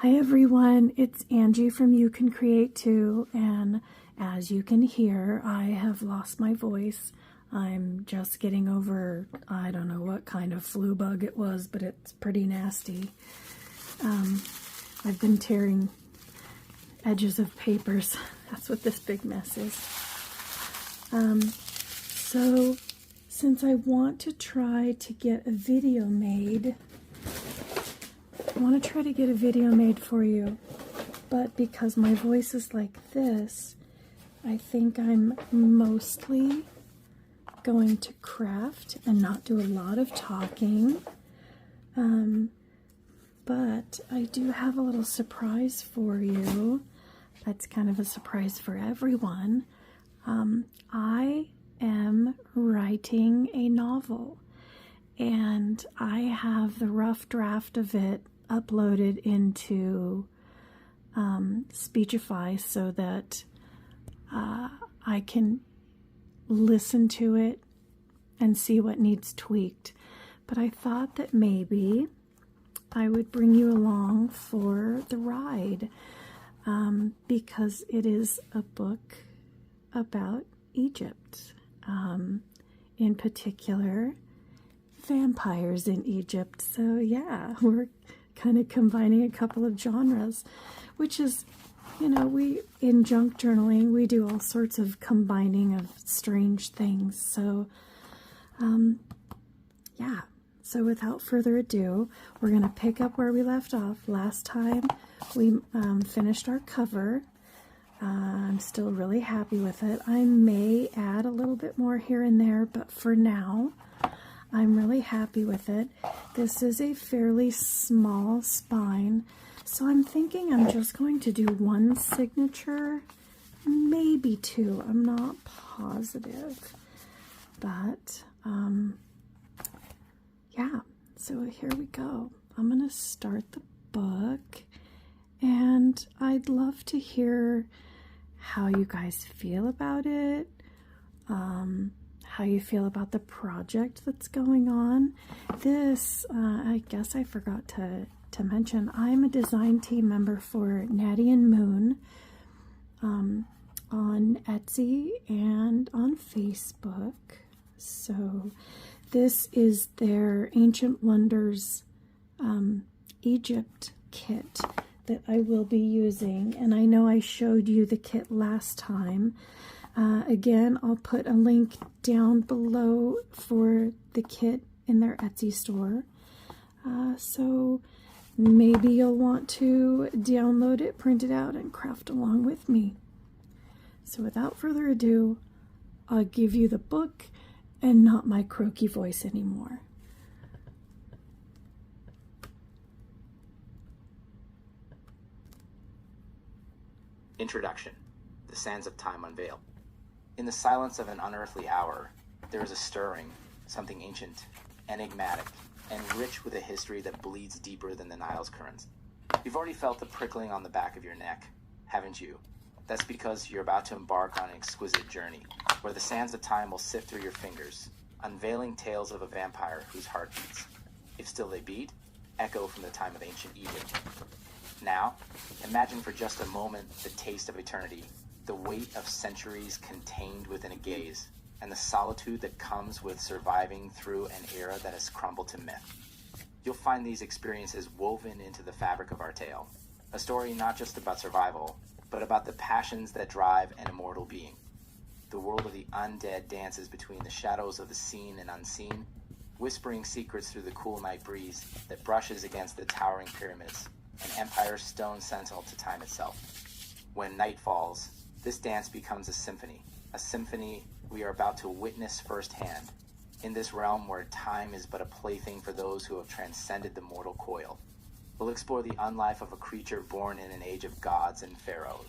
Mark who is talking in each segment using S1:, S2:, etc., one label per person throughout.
S1: Hi everyone, it's Angie from You Can Create Too, and as you can hear, I have lost my voice. I'm just getting over, I don't know what kind of flu bug it was, but it's pretty nasty. I've been tearing edges of papers. That's what this big mess is. So since I want to try to get a video made, for you, but because my voice is like this, I think I'm mostly going to craft and not do a lot of talking. But I do have a little surprise for you. That's kind of a surprise for everyone. I am writing a novel, and I have the rough draft of it uploaded into Speechify so that I can listen to it and see what needs tweaked. But I thought that maybe I would bring you along for the ride, because it is a book about Egypt, in particular vampires in Egypt. So yeah, we're kind of combining a couple of genres, which is, you know, we in junk journaling we do all sorts of combining of strange things. So yeah, so without further ado, we're gonna pick up where we left off. Last time we finished our cover. I'm still really happy with it. I may add a little bit more here and there, but for now I'm really happy with it. This is a fairly small spine, so I'm thinking I'm just going to do one signature, maybe two. I'm not positive, but yeah, so here we go. I'm going to start the book, and I'd love to hear how you guys feel about it, how you feel about the project that's going on. This, I guess I forgot to mention, I'm a design team member for Natty and Moon on Etsy and on Facebook. So this is their Ancient Wonders Egypt kit that I will be using, and I know I showed you the kit last time. Again, I'll put a link down below for the kit in their Etsy store. So maybe you'll want to download it, print it out, and craft along with me. So without further ado, I'll give you the book and not my croaky voice anymore.
S2: Introduction. The Sands of Time unveil. In the silence of an unearthly hour, there is a stirring, something ancient, enigmatic, and rich with a history that bleeds deeper than the Nile's currents. You've already felt the prickling on the back of your neck, haven't you? That's because you're about to embark on an exquisite journey, where the sands of time will sift through your fingers, unveiling tales of a vampire whose heart beats, if still they beat, echo from the time of ancient Egypt. Now, imagine for just a moment the taste of eternity, the weight of centuries contained within a gaze, and the solitude that comes with surviving through an era that has crumbled to myth. You'll find these experiences woven into the fabric of our tale, a story not just about survival, but about the passions that drive an immortal being. The world of the undead dances between the shadows of the seen and unseen, whispering secrets through the cool night breeze that brushes against the towering pyramids, an empire's stone sentinel to time itself. When night falls, this dance becomes a symphony we are about to witness firsthand, in this realm where time is but a plaything for those who have transcended the mortal coil. We'll explore the unlife of a creature born in an age of gods and pharaohs,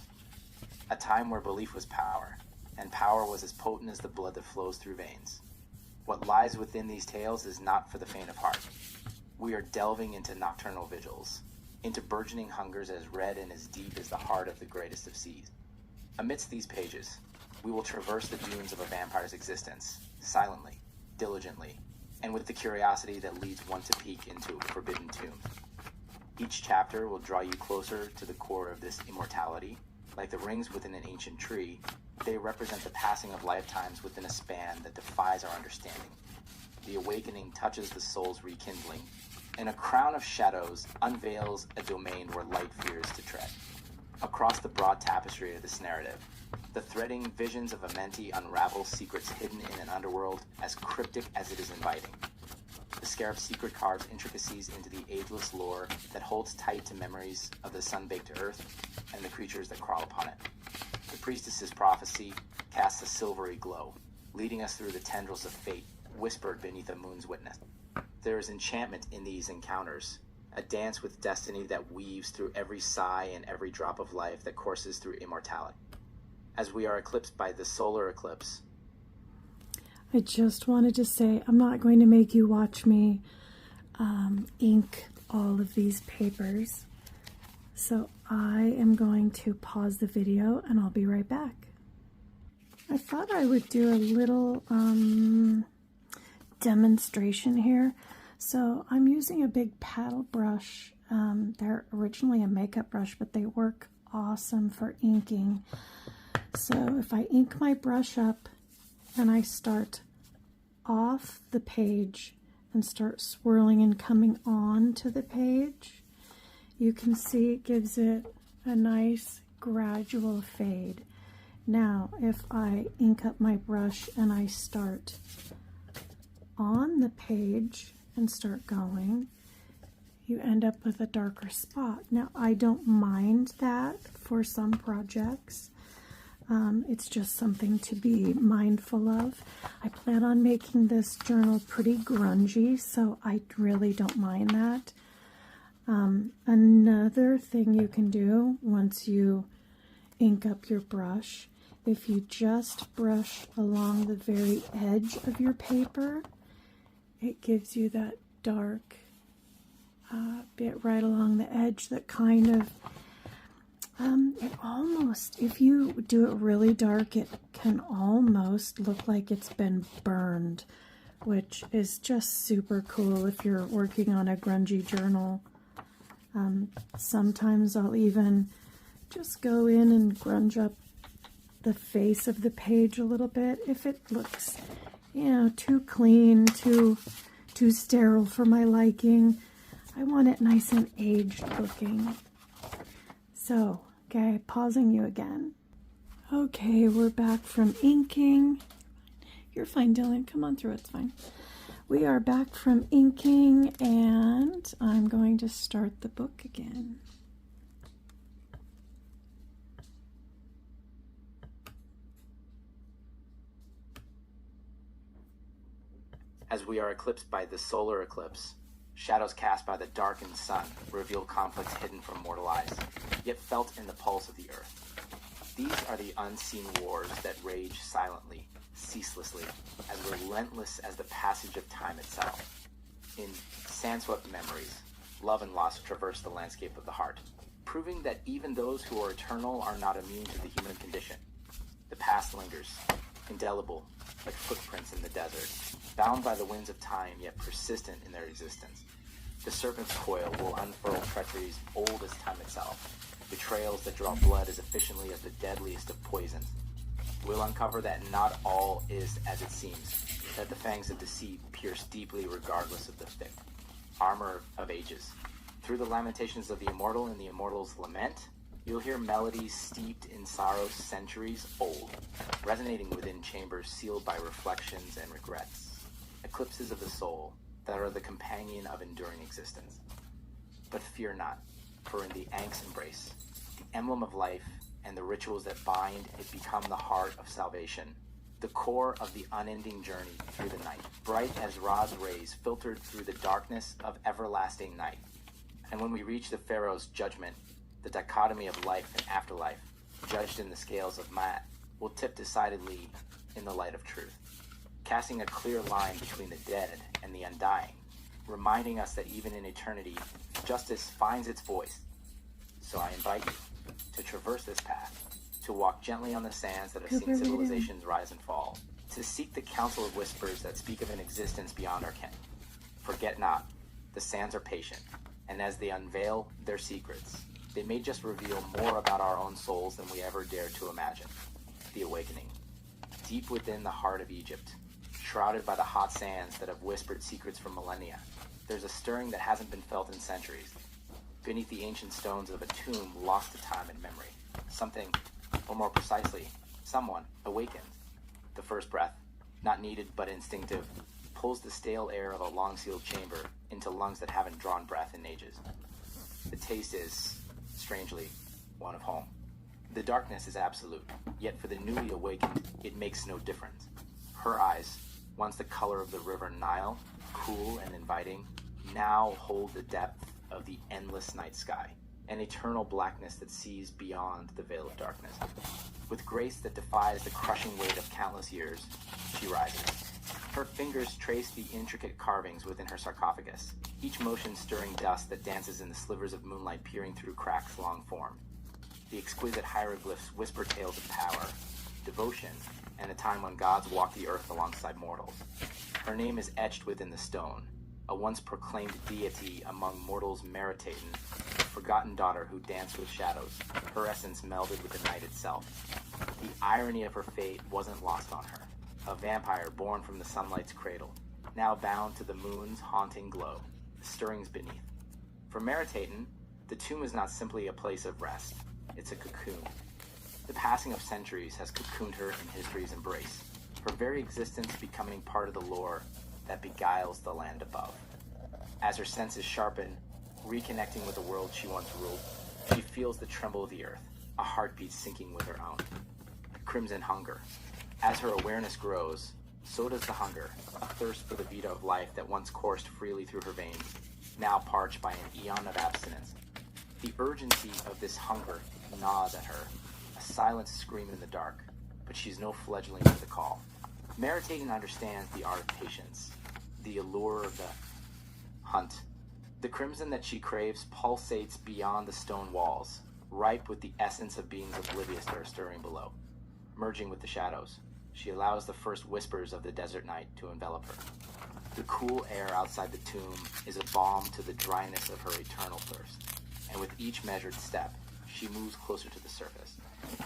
S2: a time where belief was power, and power was as potent as the blood that flows through veins. What lies within these tales is not for the faint of heart. We are delving into nocturnal vigils, into burgeoning hungers as red and as deep as the heart of the greatest of seas. Amidst these pages, we will traverse the dunes of a vampire's existence, silently, diligently, and with the curiosity that leads one to peek into a forbidden tomb. Each chapter will draw you closer to the core of this immortality. Like the rings within an ancient tree, they represent the passing of lifetimes within a span that defies our understanding. The awakening touches the soul's rekindling, and a crown of shadows unveils a domain where light fears to tread. Across the broad tapestry of this narrative, the threading visions of Amenti unravel secrets hidden in an underworld as cryptic as it is inviting. The scarab's secret carves intricacies into the ageless lore that holds tight to memories of the sun-baked earth and the creatures that crawl upon it. The priestess's prophecy casts a silvery glow, leading us through the tendrils of fate, whispered beneath the moon's witness. There is enchantment in these encounters, a dance with destiny that weaves through every sigh and every drop of life that courses through immortality. As we are eclipsed by the solar eclipse,
S1: I just wanted to say I'm not going to make you watch me ink all of these papers. So I am going to pause the video and I'll be right back. I thought I would do a little demonstration here. So I'm using a big paddle brush. They're originally a makeup brush, but they work awesome for inking. So if I ink my brush up and I start off the page and start swirling and coming on to the page, you can see it gives it a nice gradual fade. Now, if I ink up my brush and I start on the page and start going, you end up with a darker spot. Now, I don't mind that for some projects. It's just something to be mindful of. I plan on making this journal pretty grungy, so I really don't mind that. Another thing you can do once you ink up your brush, if you just brush along the very edge of your paper, it gives you that dark bit right along the edge that kind of it almost, if you do it really dark, it can almost look like it's been burned, which is just super cool if you're working on a grungy journal. Sometimes I'll even just go in and grunge up the face of the page a little bit if it looks, you know, too clean, too sterile for my liking. I want it nice and aged looking. So, okay, pausing you again. Okay, we're back from inking. You're fine, Dylan. Come on through, it's fine. We are back from inking, and I'm going to start the book again.
S2: as we are eclipsed by the solar eclipse, shadows cast by the darkened sun reveal conflicts hidden from mortal eyes, yet felt in the pulse of the earth. These are the unseen wars that rage silently, ceaselessly, as relentless as the passage of time itself. In sand-swept memories, love and loss traverse the landscape of the heart, proving that even those who are eternal are not immune to the human condition. The past lingers, indelible, like footprints in the desert, bound by the winds of time, yet persistent in their existence. The serpent's coil will unfurl treacheries old as time itself, betrayals that draw blood as efficiently as the deadliest of poisons. We'll uncover that not all is as it seems, that the fangs of deceit pierce deeply regardless of the thick armor of ages. Through the lamentations of the immortal and the immortal's lament, you'll hear melodies steeped in sorrow centuries old, resonating within chambers sealed by reflections and regrets, eclipses of the soul that are the companion of enduring existence. But fear not, for in the Ank's embrace, the emblem of life and the rituals that bind it become the heart of salvation, the core of the unending journey through the night, bright as Ra's rays filtered through the darkness of everlasting night. And when we reach the Pharaoh's judgment, the dichotomy of life and afterlife, judged in the scales of Ma'at, will tip decidedly in the light of truth, casting a clear line between the dead and the undying, reminding us that even in eternity, justice finds its voice. So I invite you to traverse this path, to walk gently on the sands that have seen civilizations rise and fall, to seek the counsel of whispers that speak of an existence beyond our ken. Forget not, the sands are patient, And as they unveil their secrets, they may just reveal more about our own souls than we ever dared to imagine. The Awakening. Deep within the heart of Egypt, shrouded by the hot sands that have whispered secrets for millennia, there's a stirring that hasn't been felt in centuries. Beneath the ancient stones of a tomb lost to time and memory, something, or more precisely, someone, awakened. The first breath, not needed but instinctive, pulls the stale air of a long-sealed chamber into lungs that haven't drawn breath in ages. The taste is, strangely, one of home. The darkness is absolute, yet for the newly awakened, it makes no difference. Her eyes, once the color of the river Nile, cool and inviting, now hold the depth of the endless night sky, an eternal blackness that sees beyond the veil of darkness. With grace that defies the crushing weight of countless years, she rises. Her fingers trace the intricate carvings within her sarcophagus, each motion stirring dust that dances in the slivers of moonlight peering through cracks long formed. The exquisite hieroglyphs whisper tales of power, devotion, and a time when gods walked the earth alongside mortals. Her name is etched within the stone, a once proclaimed deity among mortals Meritaten, a forgotten daughter who danced with shadows, her essence melded with the night itself. The irony of her fate wasn't lost on her. A vampire born from the sunlight's cradle, now bound to the moon's haunting glow, the stirrings beneath. For Meritaten, the tomb is not simply a place of rest, it's a cocoon. The passing of centuries has cocooned her in history's embrace, her very existence becoming part of the lore that beguiles the land above. As her senses sharpen, reconnecting with the world she once ruled, she feels the tremble of the earth, a heartbeat syncing with her own. Crimson hunger. As her awareness grows, so does the hunger, a thirst for the vita of life that once coursed freely through her veins, now parched by an eon of abstinence. The urgency of this hunger gnaws at her, a silent scream in the dark, but she's no fledgling to the call. Meritaten understands the art of patience, the allure of the hunt. The crimson that she craves pulsates beyond the stone walls, ripe with the essence of beings oblivious to her stirring below. Merging with the shadows, she allows the first whispers of the desert night to envelop her. The cool air outside the tomb is a balm to the dryness of her eternal thirst, and with each measured step, she moves closer to the surface.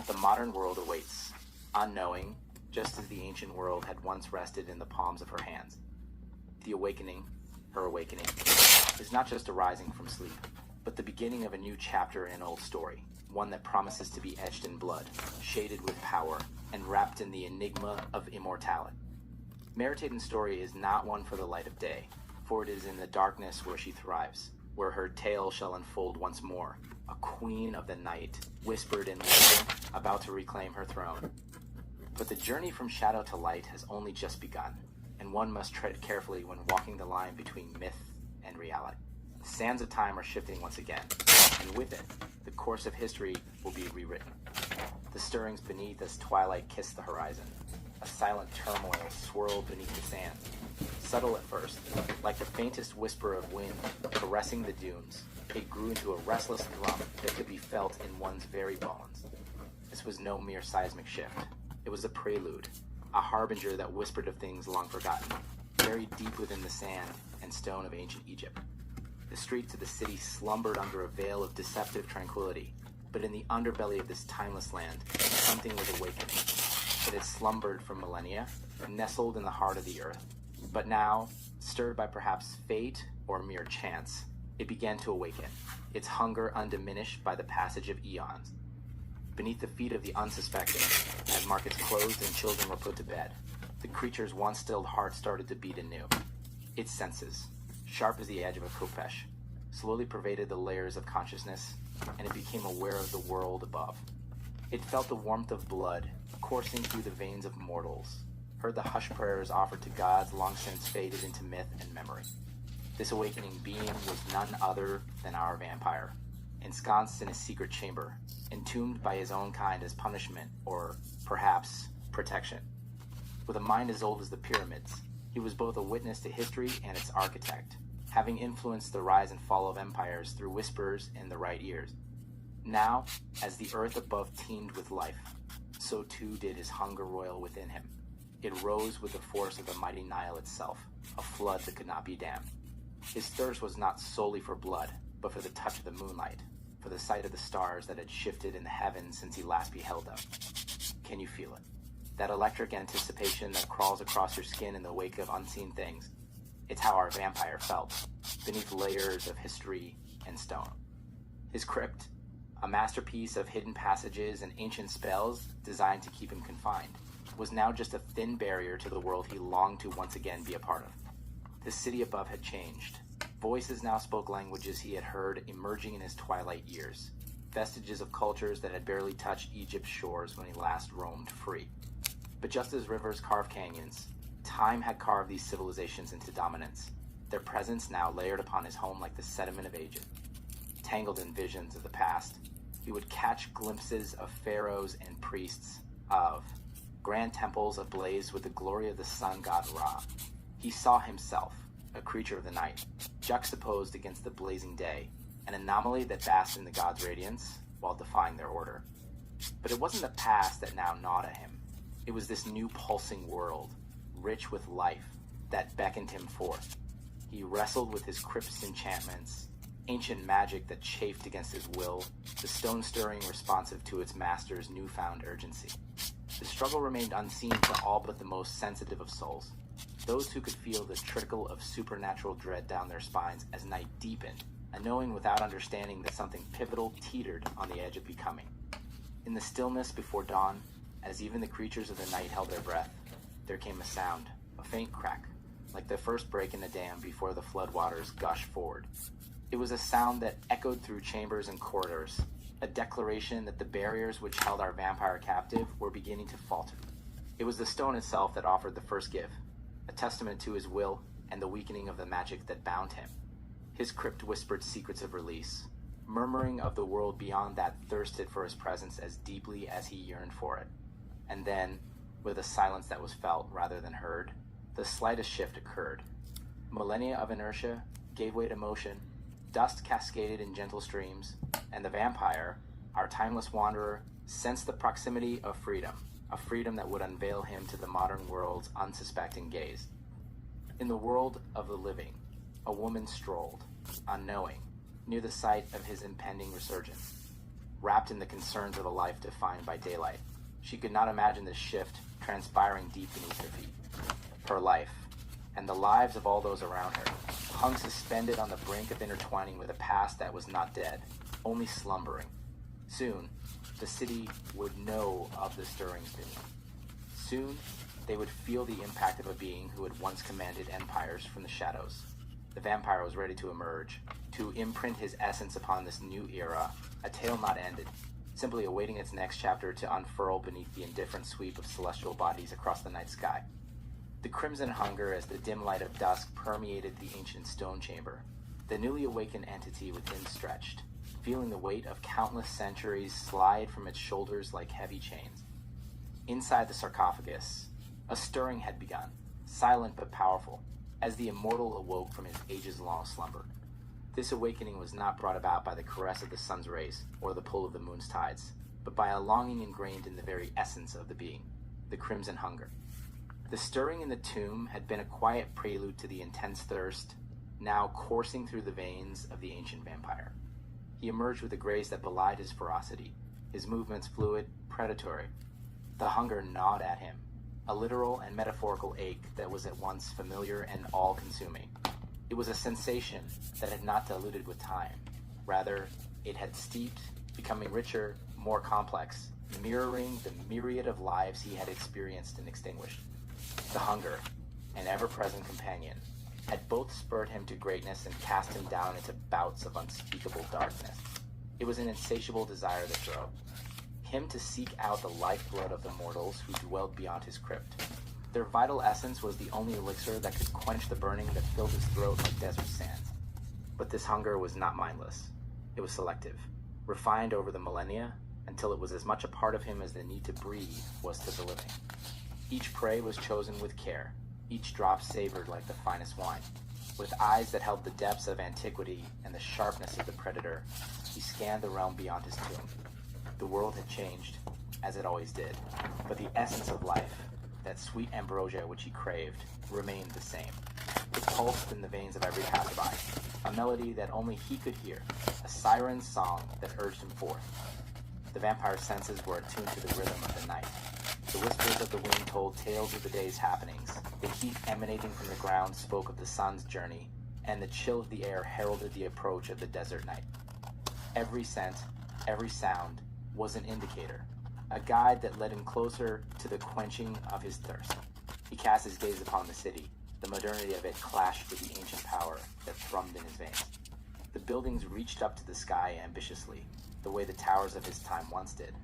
S2: The modern world awaits, unknowing, just as the ancient world had once rested in the palms of her hands. The awakening, her awakening, is not just a rising from sleep, but the beginning of a new chapter in an old story, one that promises to be etched in blood, shaded with power, and wrapped in the enigma of immortality. Meritaten's story is not one for the light of day, for it is in the darkness where she thrives, where her tale shall unfold once more, a queen of the night, whispered in wisdom, about to reclaim her throne. But the journey from shadow to light has only just begun, and one must tread carefully when walking the line between myth and reality. The sands of time are shifting once again, and with it, the course of history will be rewritten. The stirrings beneath as twilight kiss the horizon. A silent turmoil swirled beneath the sand. Subtle at first, like the faintest whisper of wind caressing the dunes, it grew into a restless drum that could be felt in one's very bones. This was no mere seismic shift. It was a prelude, a harbinger that whispered of things long forgotten, buried deep within the sand and stone of ancient Egypt. The streets of the city slumbered under a veil of deceptive tranquility, but in the underbelly of this timeless land, something was awakening. It had slumbered for millennia, nestled in the heart of the earth. But now, stirred by perhaps fate or mere chance, it began to awaken, its hunger undiminished by the passage of eons. Beneath the feet of the unsuspecting, as markets closed and children were put to bed, the creature's once stilled heart started to beat anew. Its senses, sharp as the edge of a khopesh, slowly pervaded the layers of consciousness, and it became aware of the world above. It felt the warmth of blood coursing through the veins of mortals, heard the hushed prayers offered to gods long since faded into myth and memory. This awakening being was none other than our vampire, ensconced in a secret chamber, entombed by his own kind as punishment or, perhaps, protection. With a mind as old as the pyramids, he was both a witness to history and its architect, having influenced the rise and fall of empires through whispers in the right ears. Now, as the earth above teemed with life, so too did his hunger roil within him. It rose with the force of the mighty Nile itself, a flood that could not be dammed. His thirst was not solely for blood, but for the touch of the moonlight, for the sight of the stars that had shifted in the heavens since he last beheld them. Can you feel it? That electric anticipation that crawls across your skin in the wake of unseen things. It's how our vampire felt, beneath layers of history and stone. His crypt, a masterpiece of hidden passages and ancient spells designed to keep him confined, was now just a thin barrier to the world he longed to once again be a part of. The city above had changed. Voices now spoke languages he had heard emerging in his twilight years, vestiges of cultures that had barely touched Egypt's shores when he last roamed free. But just as rivers carve canyons, time had carved these civilizations into dominance, their presence now layered upon his home like the sediment of ages. Tangled in visions of the past, he would catch glimpses of pharaohs and priests, of grand temples ablaze with the glory of the sun god Ra. He saw himself, a creature of the night, juxtaposed against the blazing day, an anomaly that basked in the gods' radiance while defying their order. But it wasn't the past that now gnawed at him. It was this new pulsing world, rich with life, that beckoned him forth. He wrestled with his crypt's enchantments, ancient magic that chafed against his will, the stone stirring responsive to its master's newfound urgency. The struggle remained unseen to all but the most sensitive of souls, those who could feel the trickle of supernatural dread down their spines as night deepened, a knowing without understanding that something pivotal teetered on the edge of becoming. In the stillness before dawn, as even the creatures of the night held their breath, there came a sound, a faint crack, like the first break in a dam before the floodwaters gush forward. It was a sound that echoed through chambers and corridors, a declaration that the barriers which held our vampire captive were beginning to falter. It was the stone itself that offered the first give, a testament to his will and the weakening of the magic that bound him. His crypt whispered secrets of release, murmuring of the world beyond that thirsted for his presence as deeply as he yearned for it. And then, with a silence that was felt rather than heard, the slightest shift occurred. Millennia of inertia gave way to motion, dust cascaded in gentle streams, and the vampire, our timeless wanderer, sensed the proximity of freedom, a freedom that would unveil him to the modern world's unsuspecting gaze. In the world of the living, a woman strolled, unknowing, near the site of his impending resurgence. Wrapped in the concerns of a life defined by daylight, she could not imagine this shift transpiring deep beneath her feet. Her life, and the lives of all those around her, hung suspended on the brink of intertwining with a past that was not dead, only slumbering. Soon, the city would know of the stirrings beneath. Soon, they would feel the impact of a being who had once commanded empires from the shadows. The vampire was ready to emerge, to imprint his essence upon this new era, a tale not ended, simply awaiting its next chapter to unfurl beneath the indifferent sweep of celestial bodies across the night sky. The crimson hunger as the dim light of dusk permeated the ancient stone chamber. The newly awakened entity within stretched, feeling the weight of countless centuries slide from its shoulders like heavy chains. Inside the sarcophagus, a stirring had begun, silent but powerful, as the immortal awoke from his ages-long slumber. This awakening was not brought about by the caress of the sun's rays or the pull of the moon's tides, but by a longing ingrained in the very essence of the being, the crimson hunger. The stirring in the tomb had been a quiet prelude to the intense thirst, now coursing through the veins of the ancient vampire. He emerged with a grace that belied his ferocity, his movements fluid, predatory. The hunger gnawed at him, a literal and metaphorical ache that was at once familiar and all-consuming. It was a sensation that had not diluted with time. Rather, it had steeped, becoming richer, more complex, mirroring the myriad of lives he had experienced and extinguished. The hunger, an ever-present companion, had both spurred him to greatness and cast him down into bouts of unspeakable darkness. It was an insatiable desire that drove him to seek out the lifeblood of the mortals who dwelled beyond his crypt. Their vital essence was the only elixir that could quench the burning that filled his throat like desert sands. But this hunger was not mindless. It was selective, refined over the millennia, until it was as much a part of him as the need to breathe was to the living. Each prey was chosen with care, each drop savored like the finest wine. With eyes that held the depths of antiquity and the sharpness of the predator, he scanned the realm beyond his tomb. The world had changed, as it always did, but the essence of life, that sweet ambrosia which he craved, remained the same. It pulsed in the veins of every passerby, a melody that only he could hear, a siren's song that urged him forth. The vampire's senses were attuned to the rhythm of the night. The whispers of the wind told tales of the day's happenings. The heat emanating from the ground spoke of the sun's journey, and the chill of the air heralded the approach of the desert night. Every scent, every sound, was an indicator, a guide that led him closer to the quenching of his thirst. He cast his gaze upon the city. The modernity of it clashed with the ancient power that thrummed in his veins. The buildings reached up to the sky ambitiously, the way the towers of his time once did.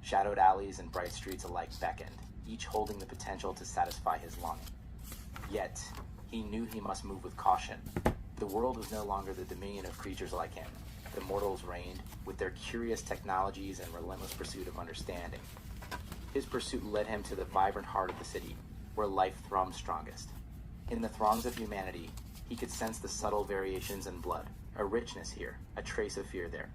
S2: Shadowed alleys and bright streets alike beckoned, each holding the potential to satisfy his longing. Yet, he knew he must move with caution. The world was no longer the dominion of creatures like him. The mortals reigned, with their curious technologies and relentless pursuit of understanding. His pursuit led him to the vibrant heart of the city, where life thrummed strongest. In the throngs of humanity, he could sense the subtle variations in blood, a richness here, a trace of fear there.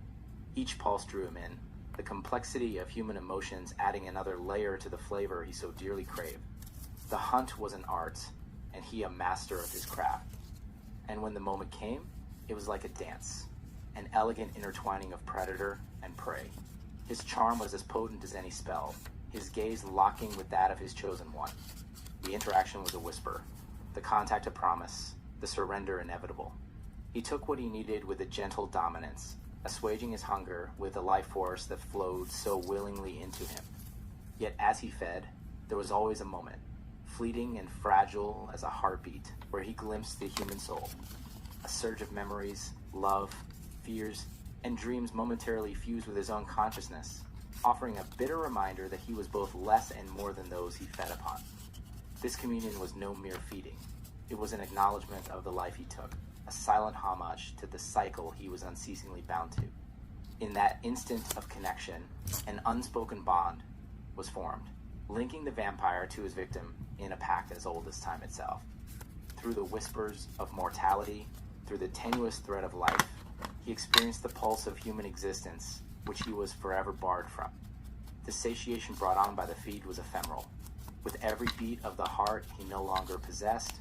S2: Each pulse drew him in, the complexity of human emotions adding another layer to the flavor he so dearly craved. The hunt was an art, and he a master of his craft. And when the moment came, it was like a dance, an elegant intertwining of predator and prey. His charm was as potent as any spell, his gaze locking with that of his chosen one. The interaction was a whisper, the contact a promise, the surrender inevitable. He took what he needed with a gentle dominance, assuaging his hunger with the life force that flowed so willingly into him. Yet as he fed, there was always a moment, fleeting and fragile as a heartbeat, where he glimpsed the human soul. A surge of memories, love, fears, and dreams momentarily fused with his own consciousness, offering a bitter reminder that he was both less and more than those he fed upon. This communion was no mere feeding. It was an acknowledgement of the life he took, a silent homage to the cycle he was unceasingly bound to. In that instant of connection, an unspoken bond was formed, linking the vampire to his victim in a pact as old as time itself. Through the whispers of mortality, through the tenuous thread of life, he experienced the pulse of human existence, which he was forever barred from. The satiation brought on by the feed was ephemeral. With every beat of the heart he no longer possessed,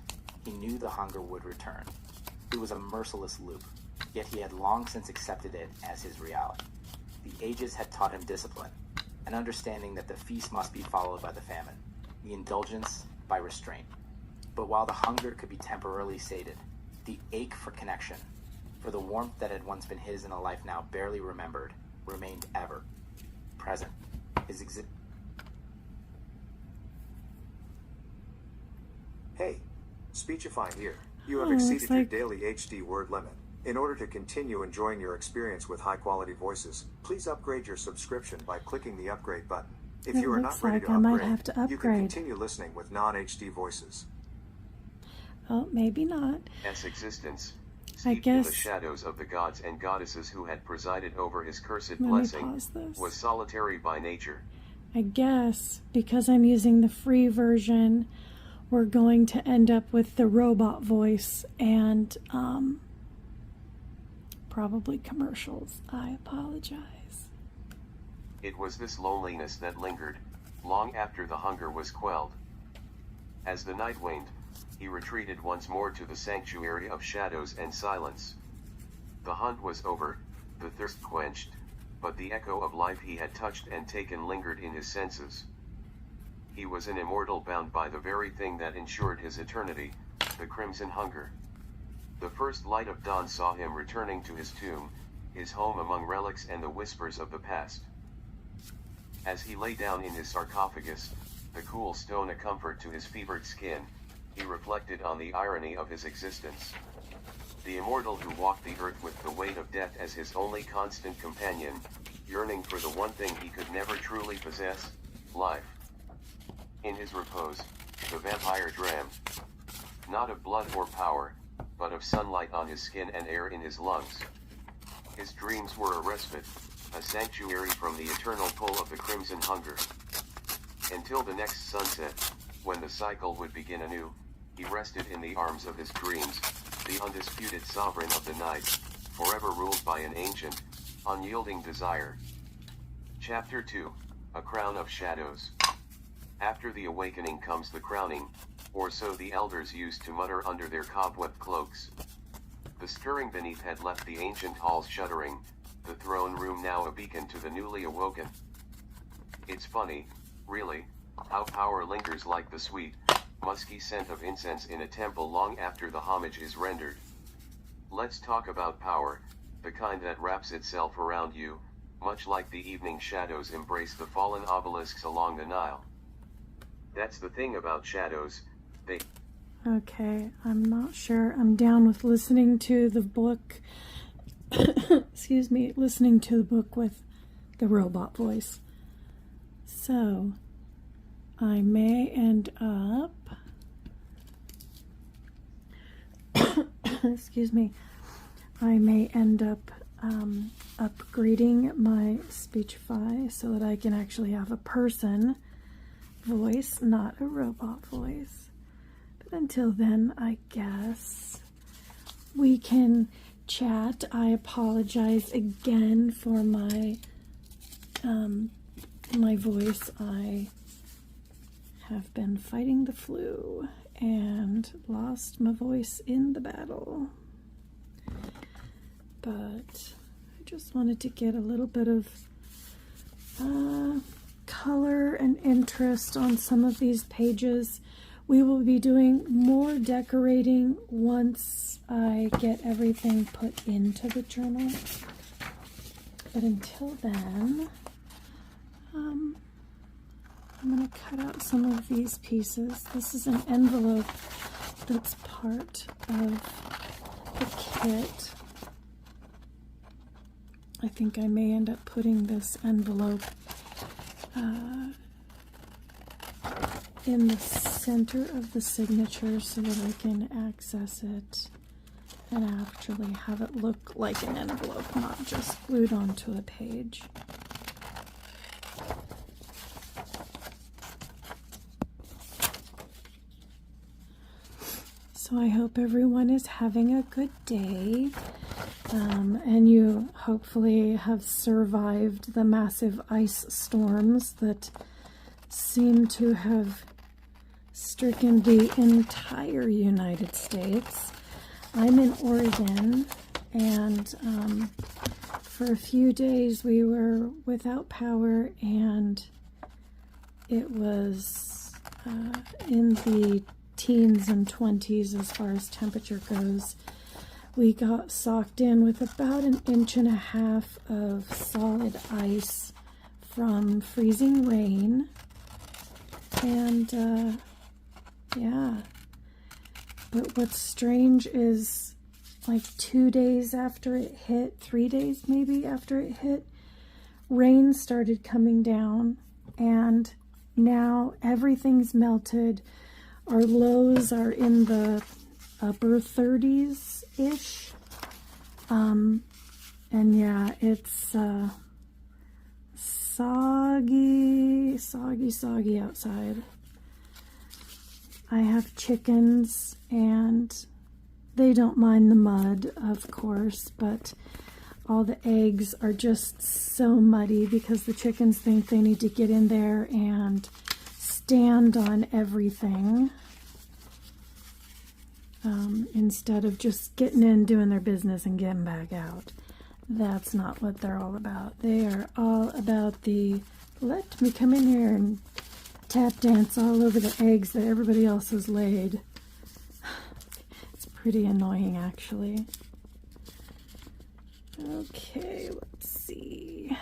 S2: he knew the hunger would return. It was a merciless loop, yet he had long since accepted it as his reality. The ages had taught him discipline, an understanding that the feast must be followed by the famine, the indulgence by restraint. But while the hunger could be temporarily sated, the ache for connection, for the warmth that had once been his in a life now barely remembered, remained ever present.
S3: Hey, Speechify here. You have exceeded your daily HD word limit. In order to continue enjoying your experience with high-quality voices, please upgrade your subscription by clicking the upgrade button. If you are not ready to upgrade, you can continue listening with non-HD voices.
S1: Oh, maybe not.
S4: As existence, steeped in the shadows of the gods and goddesses who had presided over his cursed blessing, was solitary by nature.
S1: I guess, because I'm using the free version, we're going to end up with the robot voice and probably commercials. I apologize.
S4: It was this loneliness that lingered, long after the hunger was quelled. As the night waned, he retreated once more to the sanctuary of shadows and silence. The hunt was over, the thirst quenched, but the echo of life he had touched and taken lingered in his senses. He was an immortal bound by the very thing that ensured his eternity, the crimson hunger. The first light of dawn saw him returning to his tomb, his home among relics and the whispers of the past. As he lay down in his sarcophagus, the cool stone a comfort to his fevered skin, he reflected on the irony of his existence. The immortal who walked the earth with the weight of death as his only constant companion, yearning for the one thing he could never truly possess, life. In his repose, the vampire dreamed, not of blood or power, but of sunlight on his skin and air in his lungs. His dreams were a respite, a sanctuary from the eternal pull of the crimson hunger. Until the next sunset, when the cycle would begin anew, he rested in the arms of his dreams, the undisputed sovereign of the night, forever ruled by an ancient, unyielding desire. Chapter 2, A Crown of Shadows. After the awakening comes the crowning, or so the elders used to mutter under their cobweb cloaks. The stirring beneath had left the ancient halls shuddering, the throne room now a beacon to the newly awoken. It's funny, really, how power lingers like the sweet, musky scent of incense in a temple long after the homage is rendered. Let's talk about power, the kind that wraps itself around you, much like the evening shadows embrace the fallen obelisks along the Nile. That's the thing about shadows, they...
S1: Okay, I'm not sure. I'm down with listening to the book. Excuse me, listening to the book with the robot voice. So, I may end up... excuse me. I may end up upgrading my Speechify so that I can actually have a person voice, not a robot voice. But until then, I guess we can chat. I apologize again for my my voice. I have been fighting the flu and lost my voice in the battle. But I just wanted to get a little bit of color and interest on some of these pages. We will be doing more decorating once I get everything put into the journal. But until then, I'm going to cut out some of these pieces. This is an envelope that's part of the kit. I think I may end up putting this envelope in the center of the signature so that I can access it and actually have it look like an envelope, not just glued onto a page. So I hope everyone is having a good day. And you hopefully have survived the massive ice storms that seem to have stricken the entire United States. I'm in Oregon, and for a few days we were without power, and it was in the teens and 20s as far as temperature goes. We got socked in with about 1.5 inches of solid ice from freezing rain. And, yeah. But what's strange is, like 2 days after it hit, 3 days maybe after it hit, rain started coming down. And now everything's melted. Our lows are in the upper 30s-ish. And yeah, it's soggy outside. I have chickens, and they don't mind the mud, of course, but all the eggs are just so muddy because the chickens think they need to get in there and stand on everything. Instead of just getting in, doing their business, and getting back out. That's not what they're all about. They are all about the, let me come in here and tap dance all over the eggs that everybody else has laid. It's pretty annoying, actually. Okay, let's see.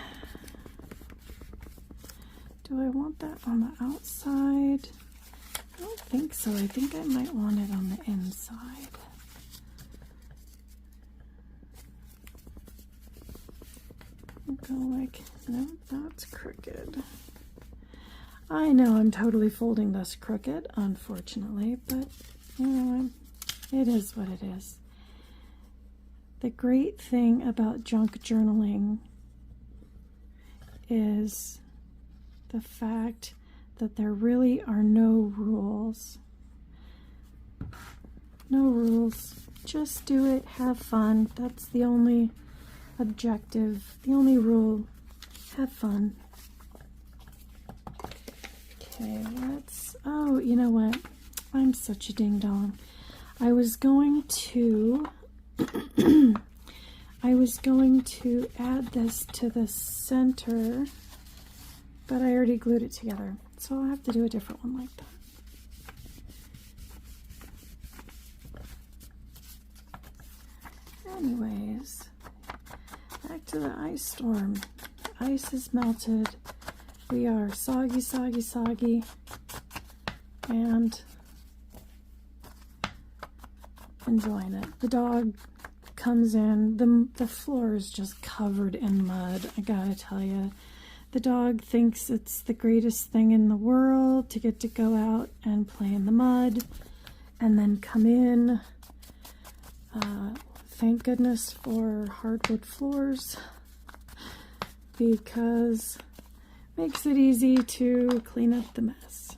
S1: Do I want that on the outside? I don't think so. I think I might want it on the inside. Go like, no, that's crooked. I know I'm totally folding this crooked, unfortunately, but you know, it is what it is. The great thing about junk journaling is the fact that there really are no rules. No rules. Just do it, have fun. That's the only objective, the only rule. Have fun. Okay, let's, oh, you know what? I'm such a ding dong. I was going to add this to the center, but I already glued it together, so I'll have to do a different one like that. Anyways, back to the ice storm. Ice is melted. We are soggy, soggy, soggy, and enjoying it. The dog comes in. The floor is just covered in mud. I gotta tell you, the dog thinks it's the greatest thing in the world to get to go out and play in the mud and then come in. Thank goodness for hardwood floors, because it makes it easy to clean up the mess.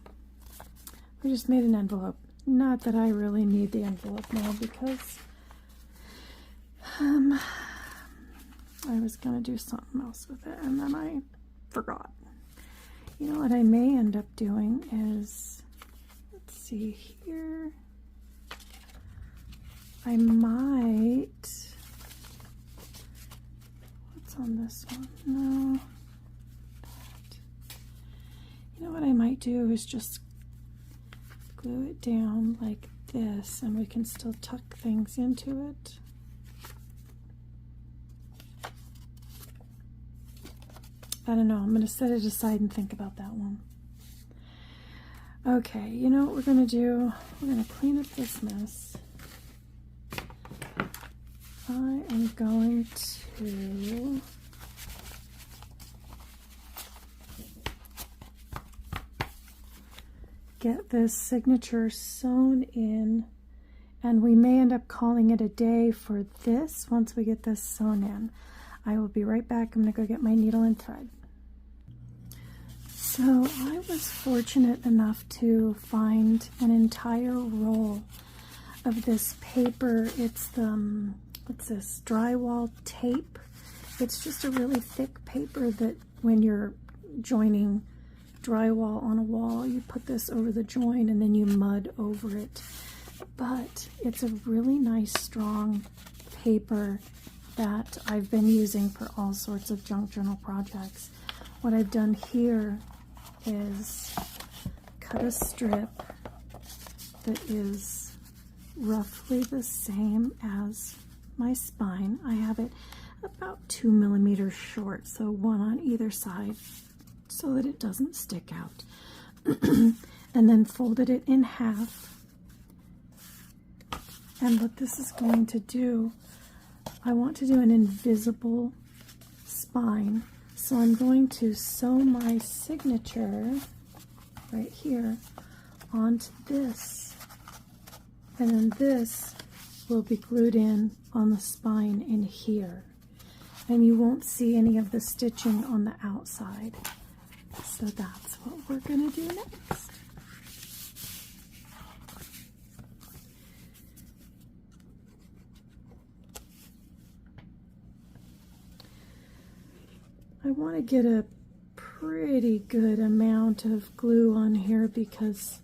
S1: We just made an envelope. Not that I really need the envelope now, because I was gonna do something else with it and then I forgot. You know what I may end up doing is, let's see here, I might, what's on this one? No. You know what I might do is just glue it down like this, and we can still tuck things into it. I don't know, I'm going to set it aside and think about that one. Okay, you know what we're going to do? We're going to clean up this mess. I am going to get this signature sewn in, and we may end up calling it a day for this once we get this sewn in. I will be right back. I'm going to go get my needle and thread. So I was fortunate enough to find an entire roll of this paper. It's the, what's this, drywall tape. It's just a really thick paper that when you're joining drywall on a wall, you put this over the join and then you mud over it. But it's a really nice strong paper that I've been using for all sorts of junk journal projects. What I've done here is cut a strip that is roughly the same as my spine. I have it about 2 millimeters short, so one on either side so that it doesn't stick out. And then folded it in half. And what this is going to do, I want to do an invisible spine. So I'm going to sew my signature right here onto this. And then this will be glued in on the spine in here. And you won't see any of the stitching on the outside. So that's what we're going to do next. I want to get a pretty good amount of glue on here because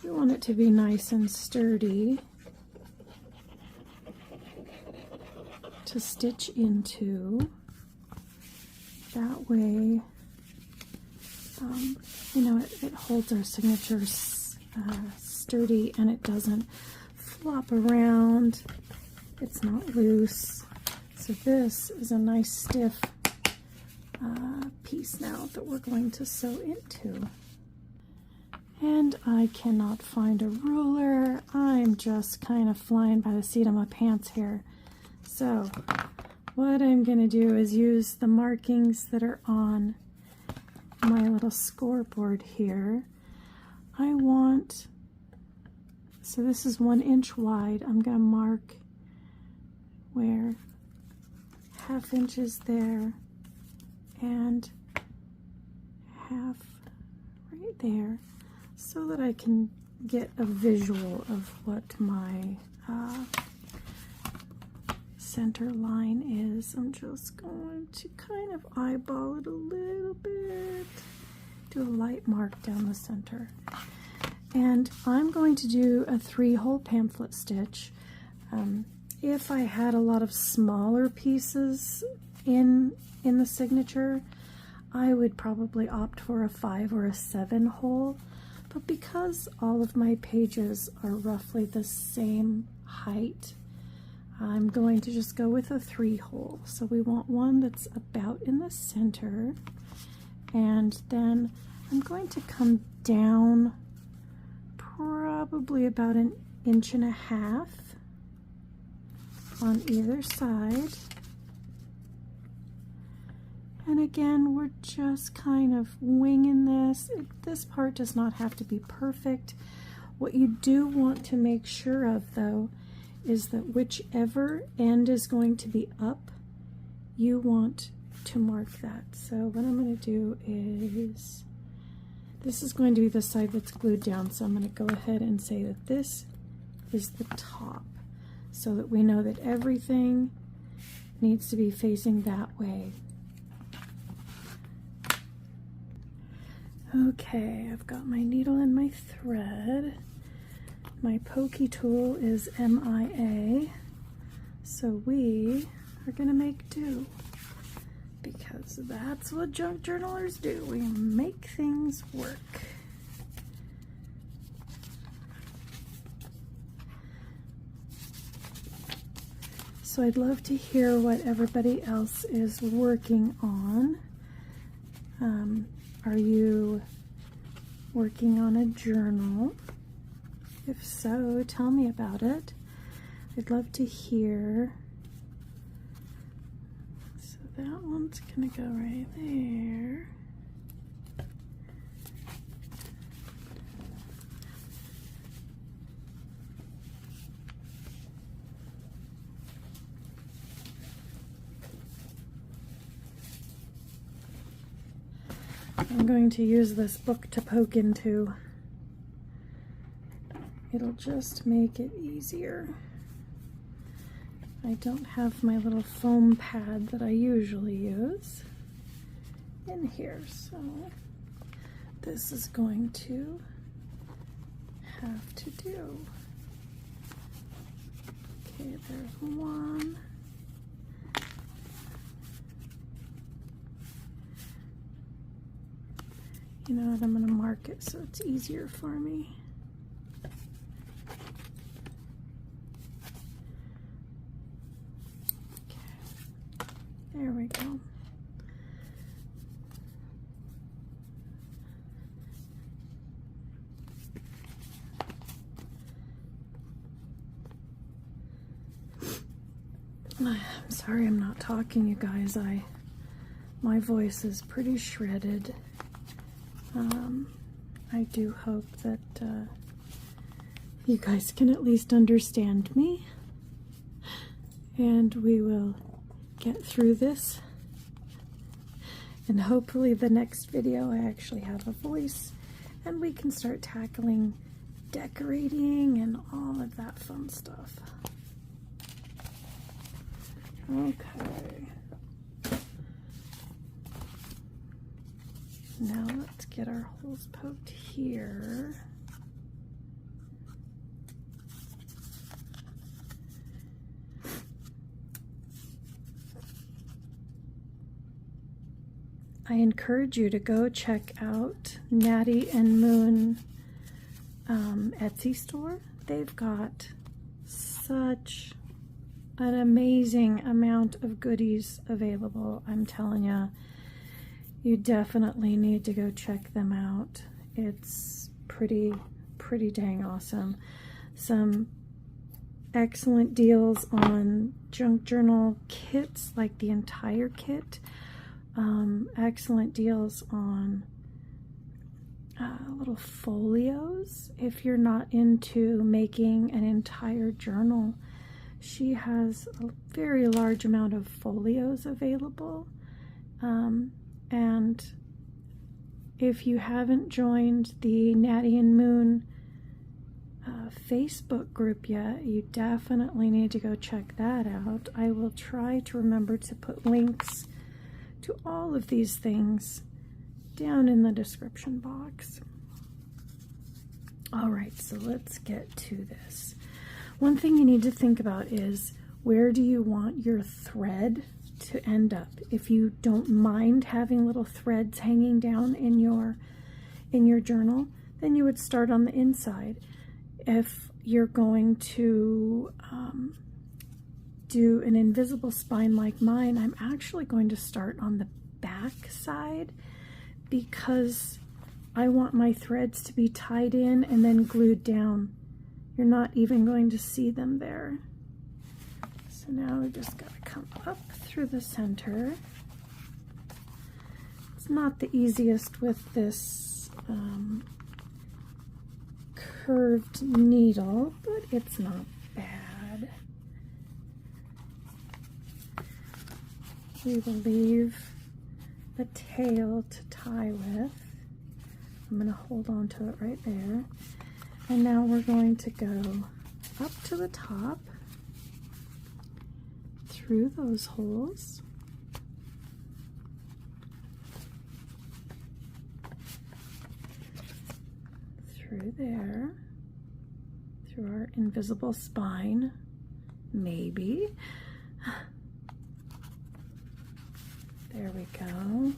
S1: we want it to be nice and sturdy to stitch into. That way, you know, it holds our signatures sturdy and it doesn't flop around. It's not loose. So this is a nice stiff piece now that we're going to sew into. And I cannot find a ruler. I'm just kind of flying by the seat of my pants here. So what I'm going to do is use the markings that are on my little scoreboard here. I want, so this is 1 inch wide. I'm going to mark where 1/2 inch is there and 1/2 right there, so that I can get a visual of what my center line is. I'm just going to kind of eyeball it a little bit, do a light mark down the center. And I'm going to do a 3-hole pamphlet stitch. If I had a lot of smaller pieces in the signature, I would probably opt for a 5 or a 7-hole. But because all of my pages are roughly the same height, I'm going to just go with a 3-hole. So we want one that's about in the center, and then I'm going to come down probably about 1.5 inches on either side. And again, we're just kind of winging this. This part does not have to be perfect. What you do want to make sure of, though, is that whichever end is going to be up, you want to mark that. So what I'm going to do is, this is going to be the side that's glued down, so I'm going to go ahead and say that this is the top, so that we know that everything needs to be facing that way. Okay, I've got my needle and my thread. My pokey tool is MIA, so we are going to make do, because that's what junk journalers do. We make things work. So I'd love to hear what everybody else is working on. Are you working on a journal? If so, tell me about it. I'd love to hear. So that one's gonna go right there. I'm going to use this book to poke into. It'll just make it easier. I don't have my little foam pad that I usually use in here, so this is going to have to do. Okay, there's one. You know what, I'm going to mark it so it's easier for me. Okay, there we go. I'm sorry I'm not talking, you guys. My voice is pretty shredded. I do hope that you guys can at least understand me, and we will get through this, and hopefully the next video I actually have a voice and we can start tackling decorating and all of that fun stuff. Okay. Now let's get our holes poked here. I encourage you to go check out Natty and Moon Etsy store. They've got such an amazing amount of goodies available. I'm telling you, you definitely need to go check them out. It's pretty dang awesome. Some excellent deals on junk journal kits, like the entire kit. Excellent deals on little folios. If you're not into making an entire journal, she has a very large amount of folios available. And if you haven't joined the Natty and Moon Facebook group yet, you definitely need to go check that out. I will try to remember to put links to all of these things down in the description box. All right, so let's get to this. One thing you need to think about is, where do you want your thread to end up? If you don't mind having little threads hanging down in your journal, then you would start on the inside. If you're going to do an invisible spine like mine, I'm actually going to start on the back side, because I want my threads to be tied in and then glued down. You're not even going to see them there. So now we just got to come up through the center. It's not the easiest with this curved needle, but it's not bad. We will leave a tail to tie with. I'm going to hold on to it right there. And now we're going to go up to the top, through those holes, through there, through our invisible spine, maybe. There we go.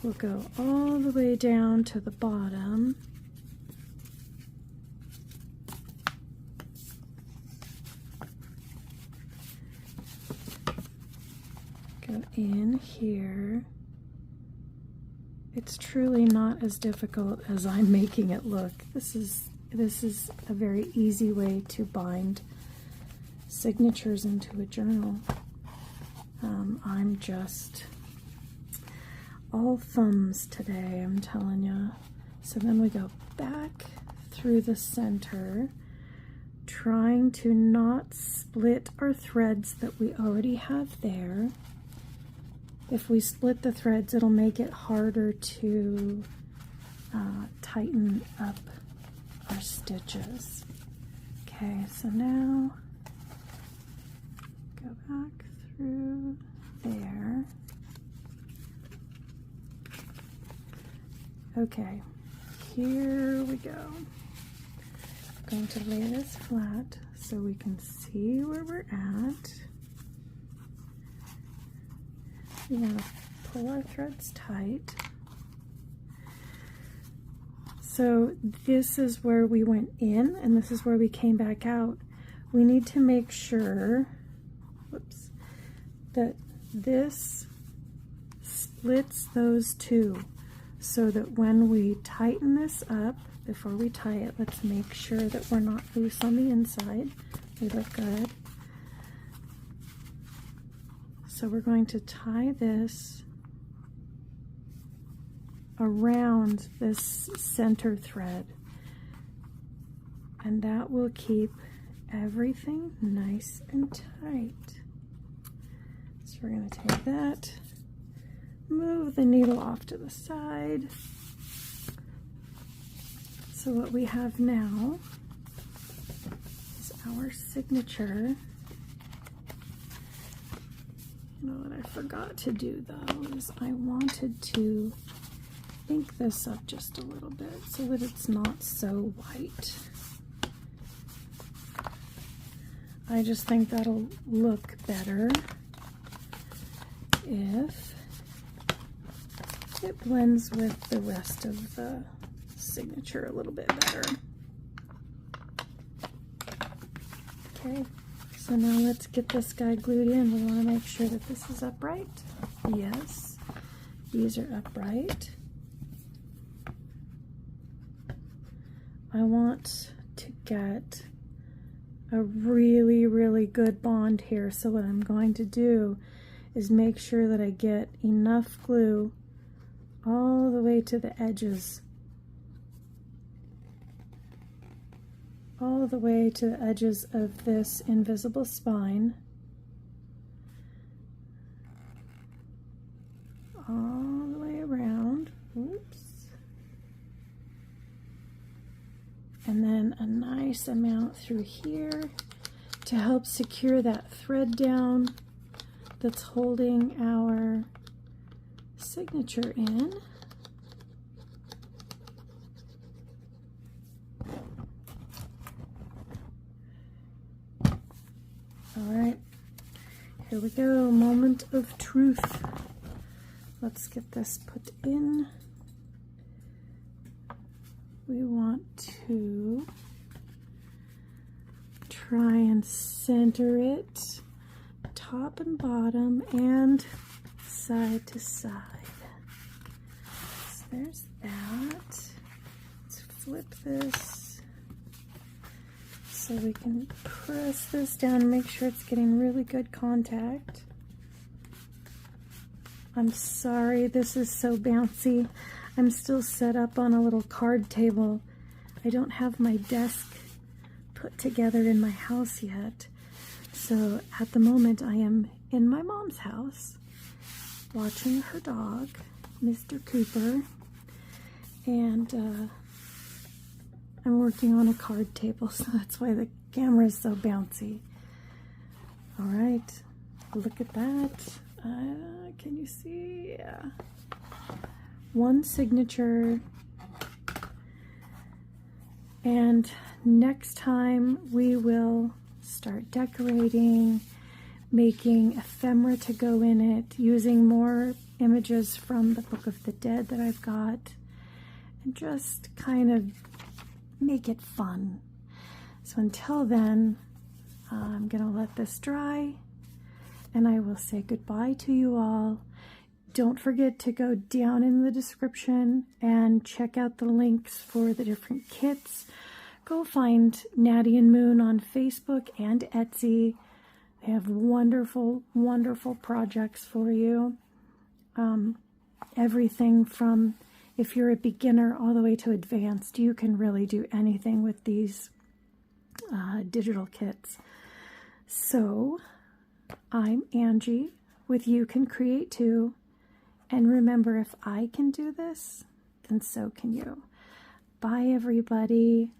S1: We'll go all the way down to the bottom. Go in here. It's truly not as difficult as I'm making it look. This is a very easy way to bind signatures into a journal. I'm just all thumbs today, I'm telling you. So then we go back through the center, trying to not split our threads that we already have there. If we split the threads, it'll make it harder to tighten up our stitches. Okay, so now go back through there. Okay, here we go. I'm going to lay this flat so we can see where we're at. We want to pull our threads tight. So this is where we went in, and this is where we came back out. We need to make sure, whoops, that this splits those two, so that when we tighten this up, before we tie it, let's make sure that we're not loose on the inside. We look good. So we're going to tie this around this center thread, and that will keep everything nice and tight. So we're going to take that, move the needle off to the side. So what we have now is our signature. You know what I forgot to do though is I wanted to ink this up just a little bit so that it's not so white. I just think that'll look better if it blends with the rest of the signature a little bit better. Okay, so now let's get this guy glued in. We want to make sure that this is upright. Yes, these are upright. I want to get a really, really good bond here. So what I'm going to do is make sure that I get enough glue all the way to the edges. All the way to the edges of this invisible spine. All the way around. Oops. And then a nice amount through here. to help secure that thread down that's holding our signature in. All right, here we go, moment of truth. Let's get this put in. We want to try and center it top and bottom and side to side. So there's that. Let's flip this so we can press this down and make sure it's getting really good contact. I'm sorry, this is so bouncy. I'm still set up on a little card table. I don't have my desk put together in my house yet. So at the moment I am in my mom's house watching her dog, Mr. Cooper, and I'm working on a card table, so that's why the camera is so bouncy. All right, look at that. Can you see? Yeah. One signature. And next time we will start decorating, making ephemera to go in it, using more images from the Book of the Dead that I've got, and just kind of make it fun. So until then, I'm gonna let this dry and I will say goodbye to you all. Don't forget to go down in the description and check out the links for the different kits. Go find Natty and Moon on Facebook and Etsy. They have wonderful, wonderful projects for you. Everything from, if you're a beginner all the way to advanced, you can really do anything with these digital kits. So I'm Angie with You Can Create Too. And remember, if I can do this, then so can you. Bye, everybody.